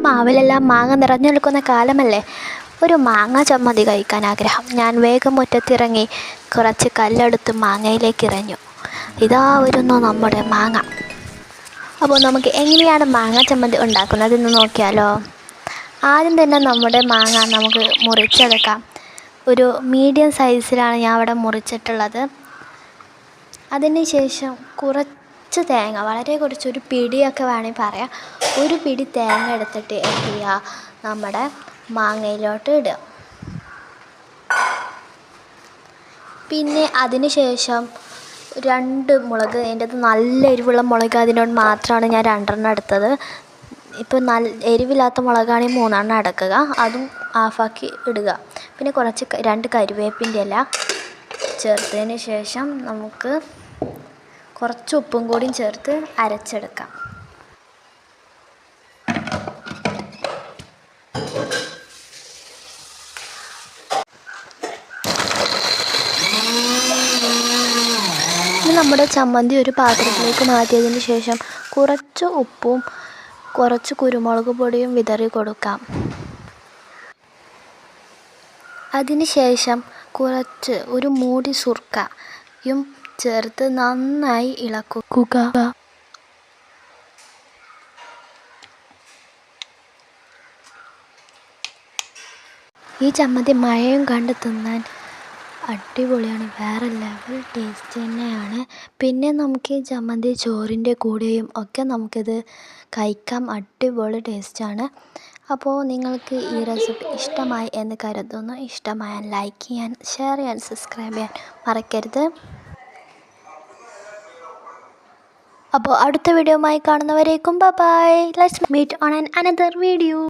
മാവിലെല്ലാം മാങ്ങ നിറഞ്ഞു നിൽക്കുന്ന കാലമല്ലേ. ഒരു മാങ്ങ ചമ്മന്തി കഴിക്കാൻ ആഗ്രഹം. ഞാൻ വേഗം മുറ്റത്തിറങ്ങി കുറച്ച് കല്ലെടുത്ത് മാങ്ങയിലേക്ക് എറിഞ്ഞു. ഇതാ വരുന്നു നമ്മുടെ മാങ്ങ. അപ്പോൾ നമുക്ക് എങ്ങനെയാണ് മാങ്ങ ചമ്മന്തി ഉണ്ടാക്കുന്നതെന്ന് നോക്കിയാലോ. ആദ്യം തന്നെ നമ്മുടെ മാങ്ങ നമുക്ക് മുറിച്ചെടുക്കാം. ഒരു മീഡിയം സൈസിലാണ് ഞാൻ അവിടെ മുറിച്ചിട്ടുള്ളത്. അതിന് ശേഷം കുറച്ച് തേങ്ങ, വളരെ കുറച്ചൊരു പിടിയൊക്കെ വേണമെങ്കിൽ പറയാം, ഒരു പിടി തേങ്ങ എടുത്തിട്ട് എന്ത് ചെയ്യുക, നമ്മുടെ മാങ്ങയിലോട്ട് ഇടുക. പിന്നെ അതിന് ശേഷം 2 മുളക്, എൻ്റെത് നല്ല എരിവുള്ള മുളക്, അതിനോട് മാത്രമാണ് ഞാൻ 2 എടുത്തത്. ഇപ്പോൾ നല്ല എരിവില്ലാത്ത മുളകാണെങ്കിൽ 3 എടുക്കുക, അതും ഹാഫാക്കി ഇടുക. പിന്നെ കുറച്ച് 2 കരിവേപ്പിൻ്റെ ഇല ചേർത്തതിന് ശേഷം നമുക്ക് കുറച്ച് ഉപ്പും കൂടിയും ചേർത്ത് അരച്ചെടുക്കാം. നമ്മുടെ ചമ്മന്തി ഒരു പാത്രത്തിലേക്ക് മാറ്റിയതിന് ശേഷം കുറച്ച് ഉപ്പും കുറച്ച് കുരുമുളക് പൊടിയും വിതറി കൊടുക്കാം. അതിന് ശേഷം കുറച്ച് ഒരു മൂടി സുർക്കയും ചേർത്ത് നന്നായി ഇളക്കുക. ഈ ചമ്മന്തി മഴയും കണ്ട് തിന്നാൻ അടിപൊളിയാണ്, വേറെ ലെവൽ ടേസ്റ്റ് തന്നെയാണ്. പിന്നെ നമുക്ക് ഈ ചമ്മന്തി ചോറിൻ്റെ കൂടെയും ഒക്കെ നമുക്കിത് കഴിക്കാം, അടിപൊളി ടേസ്റ്റാണ്. അപ്പോൾ നിങ്ങൾക്ക് ഈ റെസിപ്പി ഇഷ്ടമായി എന്ന് കരുതുന്നു. ഇഷ്ടമായാൽ ലൈക്ക് ചെയ്യാൻ, ഷെയർ ചെയ്യാൻ, സബ്സ്ക്രൈബ് ചെയ്യാൻ മറക്കരുത്. അപ്പോൾ അടുത്ത വീഡിയോയുമായി കാണുന്നവരേക്കും bye bye. Let's meet on another video.